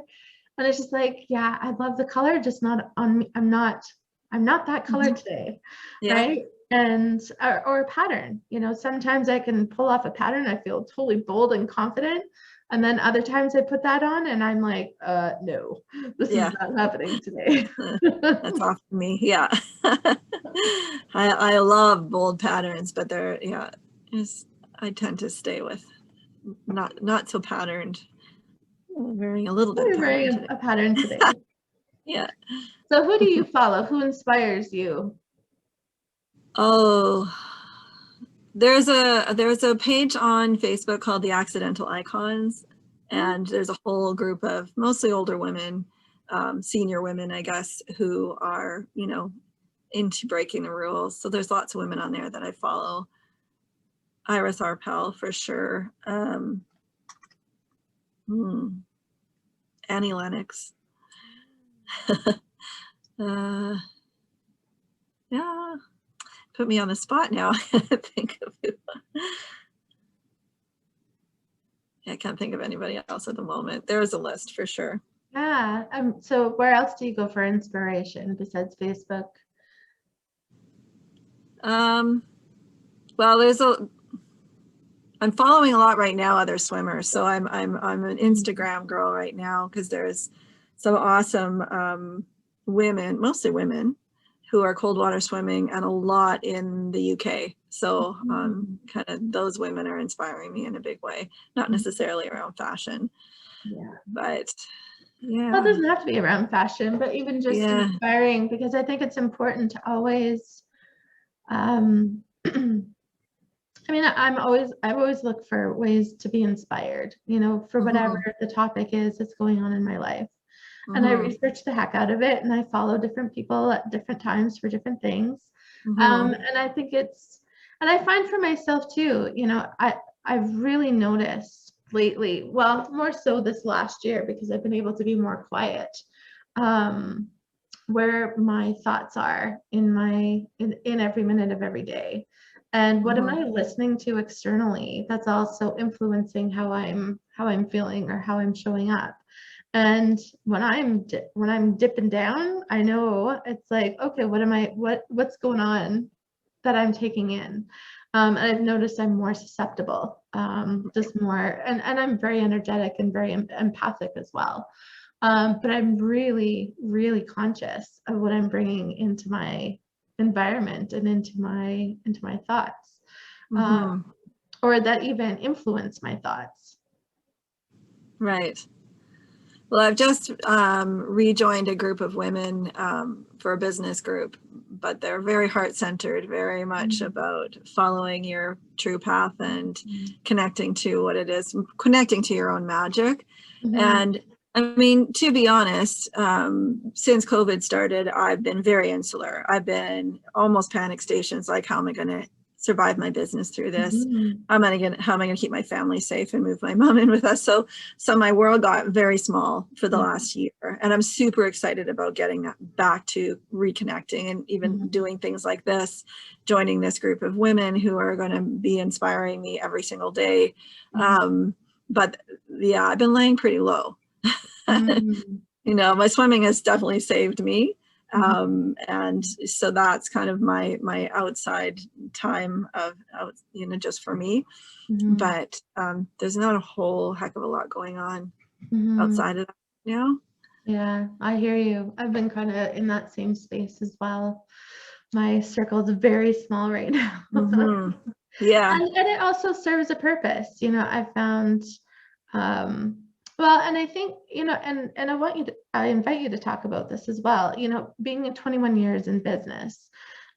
and it's just like, yeah, I love the color, just not on me. I'm not that color today. Right? And or a pattern, sometimes I can pull off a pattern. I feel totally bold and confident. And then other times I put that on and I'm like, no, this is not happening today. That's off me. Yeah. I love bold patterns, but I tend to stay with not so patterned. Wearing a little bit. You're wearing a pattern today. Yeah. So who do you follow? Who inspires you? Oh, there's a page on Facebook called The Accidental Icons, and there's a whole group of mostly older women, senior women, I guess, who are, into breaking the rules. So there's lots of women on there that I follow. Iris Arpel for sure. Annie Lennox. Yeah, put me on the spot now. Think of who. I can't think of anybody else at the moment. There's a list for sure. Yeah. So where else do you go for inspiration besides Facebook? Well, I'm following a lot right now, other swimmers. So I'm an Instagram girl right now because there's some awesome women, mostly women, who are cold water swimming, and a lot in the UK. So kind of those women are inspiring me in a big way, not necessarily around fashion, but Well, it doesn't have to be around fashion, but even just Yeah. inspiring, because I think it's important to always, um, I mean, I've always looked for ways to be inspired, you know, for whatever the topic is that's going on in my life. And I research the heck out of it, and I follow different people at different times for different things. And I think and I find for myself too, you know, I've really noticed lately, well, more so this last year, because I've been able to be more quiet, where my thoughts are in every minute of every day. And what am I listening to externally that's also influencing how I'm feeling or how I'm showing up. And when I'm dipping down, I know it's like, okay, what's going on that I'm taking in? And I've noticed I'm more susceptible, just more, and I'm very energetic and very empathic as well. But I'm really, really conscious of what I'm bringing into my environment and into my thoughts, or that even influence my thoughts. Right. Well, I've just rejoined a group of women for a business group, but they're very heart-centered, very much about following your true path and connecting to what it is, connecting to your own magic. And I mean, to be honest, since COVID started, I've been very insular. I've been almost panic stations, like, how am I going to survive my business through this? How am I going to keep my family safe and move my mom in with us? So my world got very small for the last year, and I'm super excited about getting that back to reconnecting and even doing things like this, joining this group of women who are going to be inspiring me every single day. But yeah, I've been laying pretty low. You know, my swimming has definitely saved me. And so that's kind of my outside time of, you know, just for me. But there's not a whole heck of a lot going on outside of that, you know? Yeah, I hear you. I've been kind of in that same space as well. My circle is very small right now. Yeah. And it also serves a purpose. You know, I found, well, and I think, you know, and I invite you to talk about this as well, you know, being 21 years in business.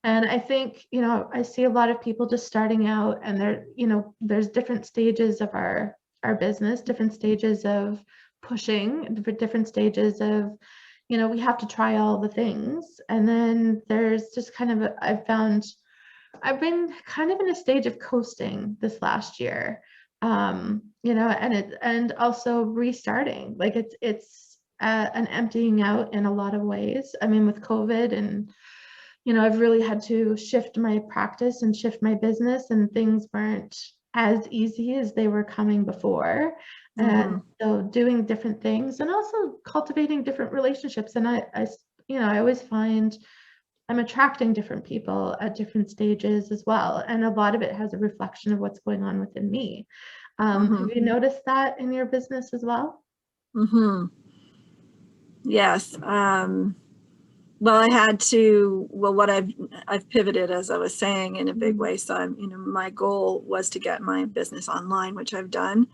And I think, you know, I see a lot of people just starting out, and you know, there's different stages of our business, different stages of pushing, different stages of, you know, we have to try all the things. And then there's just kind of, I've been kind of in a stage of coasting this last year, you know, and also restarting. Like it's an emptying out in a lot of ways. I mean, with COVID, and you know, I've really had to shift my practice and shift my business, and things weren't as easy as they were coming before. And so doing different things, and also cultivating different relationships. And you know, I always find I'm attracting different people at different stages as well. And a lot of it has a reflection of what's going on within me. Have you noticed that in your business as well? Yes. Well, I had to, what I've pivoted, as I was saying, in a big way. So you know, my goal was to get my business online, which I've done.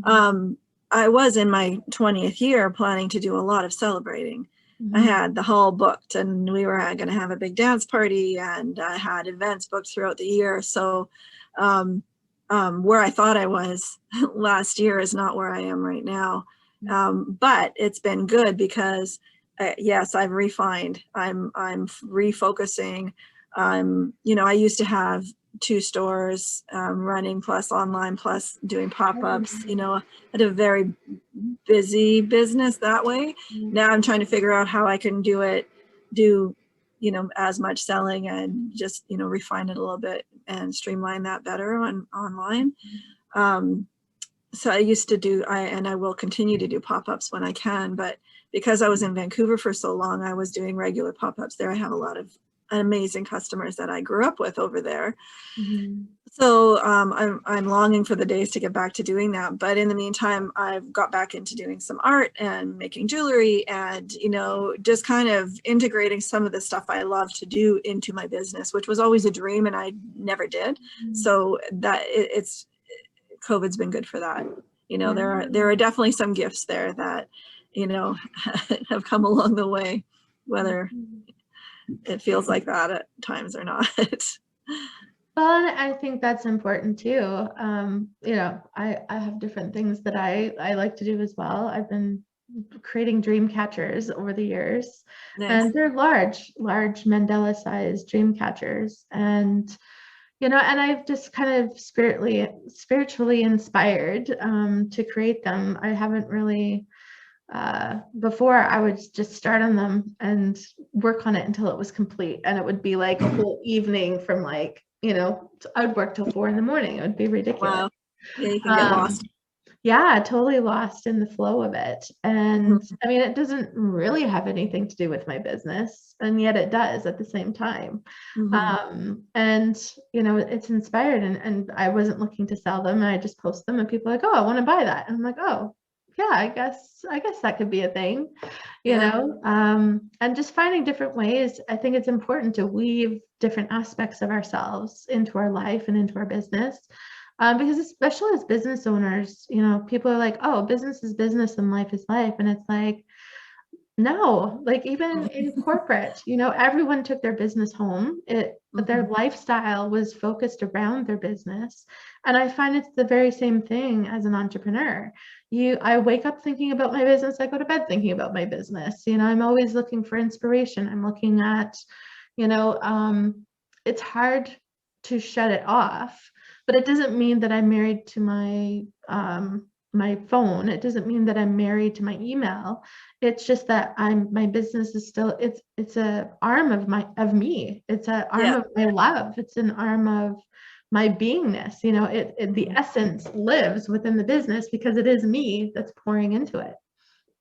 I was in my 20th year planning to do a lot of celebrating. I had the hall booked, and we were going to have a big dance party, and I had events booked throughout the year. So where I thought I was last year is not where I am right now. But it's been good because yes, I've refined. I'm refocusing. You know, I used to have 2 stores running, plus online, plus doing pop-ups. You know, I had a very busy business that way. Now I'm trying to figure out how I can do, you know, as much selling, and just, you know, refine it a little bit and streamline that better online. So I used to do, and I will continue to do pop-ups when I can, but because I was in Vancouver for so long, I was doing regular pop-ups there. I have a lot of amazing customers that I grew up with over there. So I'm longing for the days to get back to doing that. But in the meantime, I've got back into doing some art and making jewelry, and, you know, just kind of integrating some of the stuff I love to do into my business, which was always a dream and I never did. So that COVID's been good for that. You know, there are definitely some gifts there that, have come along the way, whether it feels like that at times or not. Well, I think that's important too. I have different things that I like to do as well. I've been creating dream catchers over the years, Nice. and they're large Mandela-sized dream catchers. And and I've just kind of spiritually inspired to create them. I haven't really before. I would just start on them and work on it until it was complete, and it would be like a whole evening from like I would work till 4 a.m. It would be ridiculous. Wow. Yeah, you can get lost. Yeah, totally lost in the flow of it. And I mean, it doesn't really have anything to do with my business, and yet it does at the same time. And it's inspired, and I wasn't looking to sell them. I just post them, and people are like, oh, I want to buy that. And I'm like, oh, yeah, I guess that could be a thing, and just finding different ways. I think it's important to weave different aspects of ourselves into our life and into our business. Because especially as business owners, people are like, oh, business is business and life is life. And it's like, no, like even in corporate, everyone took their business home, but their lifestyle was focused around their business. And I find it's the very same thing as an entrepreneur. I wake up thinking about my business. I go to bed thinking about my business. I'm always looking for inspiration. I'm looking at, it's hard to shut it off. But it doesn't mean that I'm married to my my phone. It doesn't mean that I'm married to my email. It's just that my business is still, it's an arm of me. It's an arm of my love. It's an arm of my beingness. The essence lives within the business because it is me that's pouring into it.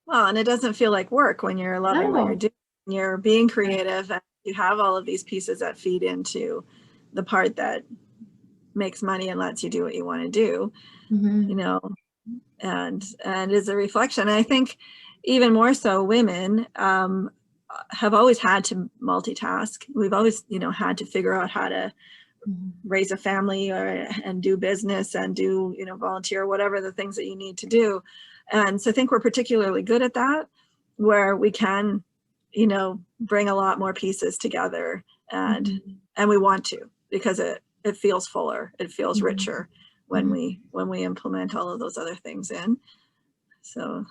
Well, and it doesn't feel like work when you're loving what you're doing. You're being creative, and you have all of these pieces that feed into the part that makes money and lets you do what you want to do, and is a reflection. I think even more so women have always had to multitask. We've always, had to figure out how to raise a family and do business and do, volunteer, whatever the things that you need to do. And so I think we're particularly good at that, where we can, bring a lot more pieces together, and we want to, because it feels fuller, it feels richer when we implement all of those other things in. So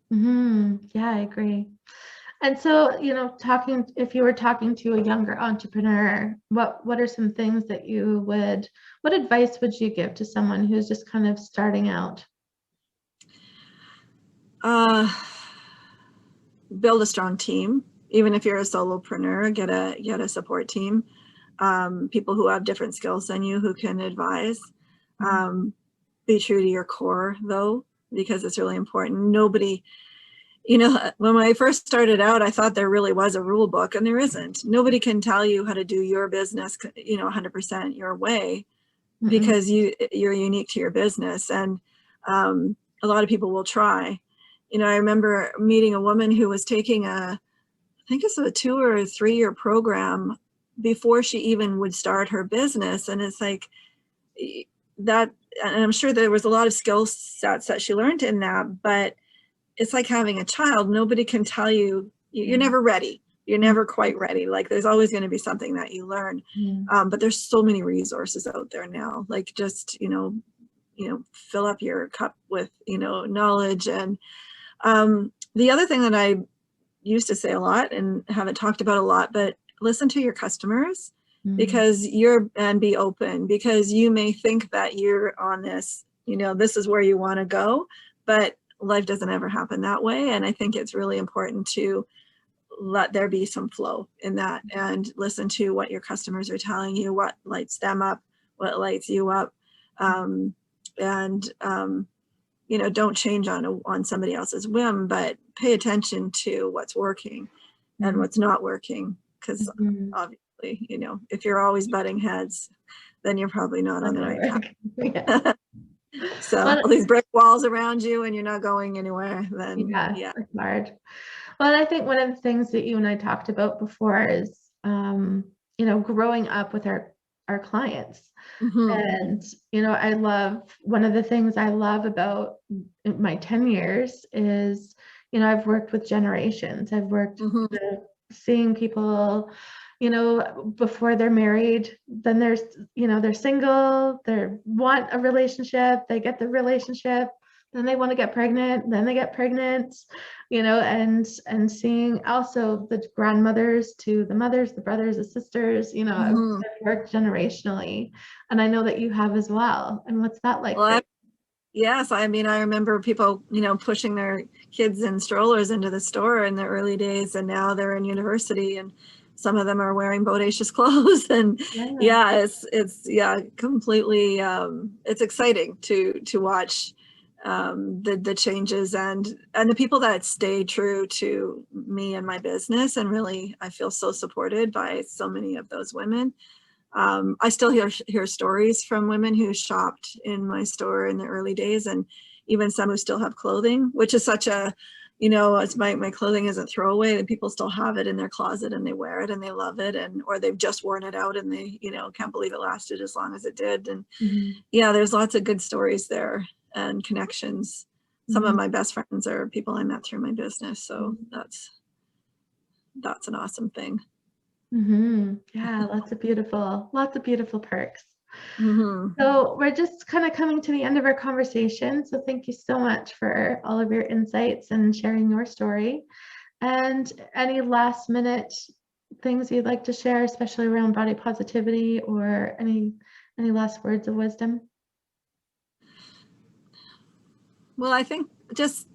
yeah, I agree. And so, if you were talking to a younger entrepreneur, what are some things that what advice would you give to someone who's just kind of starting out? Build a strong team. Even if you're a solopreneur, get a support team. People who have different skills than you who can advise. Be true to your core, though, because it's really important. Nobody, when I first started out, I thought there really was a rule book, and there isn't. Nobody can tell you how to do your business, 100% your way, because you're unique to your business. And a lot of people will try. I remember meeting a woman who was taking I think it's a 2 or 3 year program before she even would start her business. And it's like that, and I'm sure there was a lot of skill sets that she learned in that, but it's like having a child. Nobody can tell you, you're never ready. You're never quite ready. Like there's always going to be something that you learn. But there's so many resources out there now, like just, fill up your cup with, knowledge. And the other thing that I used to say a lot and haven't talked about a lot, but listen to your customers, because and be open, because you may think that you're on this, this is where you want to go, but life doesn't ever happen that way. And I think it's really important to let there be some flow in that, and listen to what your customers are telling you, what lights them up, what lights you up. Don't change on somebody else's whim, but pay attention to what's working and what's not working. Because obviously, if you're always butting heads, then you're probably not on the right path. So all these brick walls around you and you're not going anywhere, then it's hard. Well, I think one of the things that you and I talked about before is, growing up with our clients. And, one of the things I love about my 10 years is, you know, I've worked with generations. I've worked Mhm. seeing people, you know, before they're married, then there's, you know, they're single, they want a relationship, they get the relationship, then they want to get pregnant, then they get pregnant, you know, and seeing also the grandmothers to the mothers, the brothers, the sisters, you know, Mhm. I've worked generationally, and I know that you have as well. And what's that like for Well, yes, I mean, I remember people, you know, pushing their kids in strollers into the store in the early days, and now they're in university, and some of them are wearing bodacious clothes, and you? Yeah. yeah, it's yeah, completely. It's exciting to watch the changes and the people that stay true to me and my business, and really, I feel so supported by so many of those women. I still hear stories from women who shopped in my store in the early days, and even some who still have clothing, which is such a, you know, it's my clothing isn't throwaway, and people still have it in their closet and they wear it and they love it, and or they've just worn it out and they, you know, can't believe it lasted as long as it did. And Mhm. yeah, there's lots of good stories there and connections. Some of Mhm. my best friends are people I met through my business, so Mhm. that's an awesome thing. Yeah, lots of beautiful perks. Hmm. So we're just kind of coming to the end of our conversation. So thank you so much for all of your insights and sharing your story. And any last minute things you'd like to share, especially around body positivity, or any last words of wisdom? Well, I think just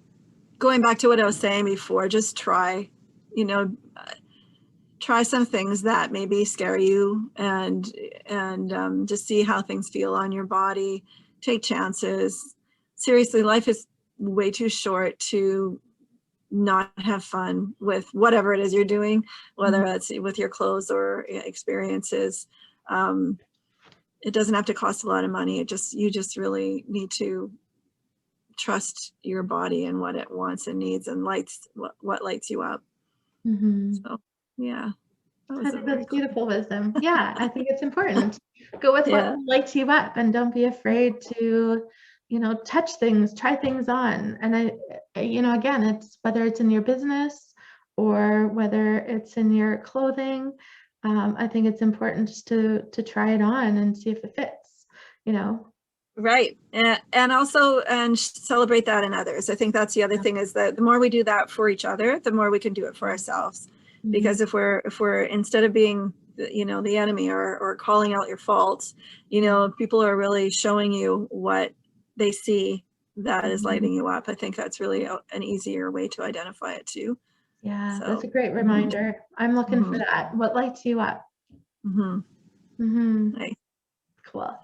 going back to what I was saying before, just try, you know, try some things that maybe scare you, and just see how things feel on your body. Take chances. Seriously, life is way too short to not have fun with whatever it is you're doing, whether that's with your clothes or experiences. Um, it doesn't have to cost a lot of money. You just really need to trust your body and what it wants and needs and what lights you up. Mm-hmm. So yeah, that I was a think very that's cool. beautiful wisdom. Yeah, I think it's important. Go with what Yeah, lights you up, and don't be afraid to, you know, touch things, try things on. And you know, again, it's whether it's in your business or whether it's in your clothing. I think it's important just to try it on and see if it fits, you know. right. And also celebrate that in others. I think that's the other Yeah. thing, is that the more we do that for each other, the more we can do it for ourselves. Mhm. Because if we're instead of being, you know, the enemy, or calling out your faults, you know, people are really showing you what they see that is Mhm. lighting you up. I think that's really an easier way to identify it too. Yeah, that's So a great mhm, reminder. I'm looking for mhm, that. What lights you up? mhm. Hmm. Nice. Cool.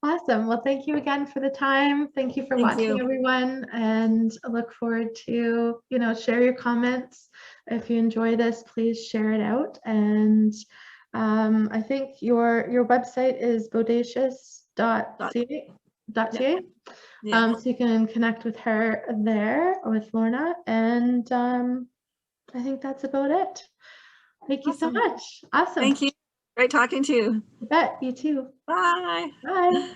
Awesome. Well, thank you again for the time. Thank you for Thank watching, you. everyone, and I look forward to, you know, share your comments. If you enjoy this, please share it out. And I think your website is Dot. Yeah. bodacious.ca. Yeah. So you can connect with her there, with Lorna. And I think that's about it. Thank you so Awesome. much. Awesome. Thank you. Great talking to you. I bet you too. Bye. Bye.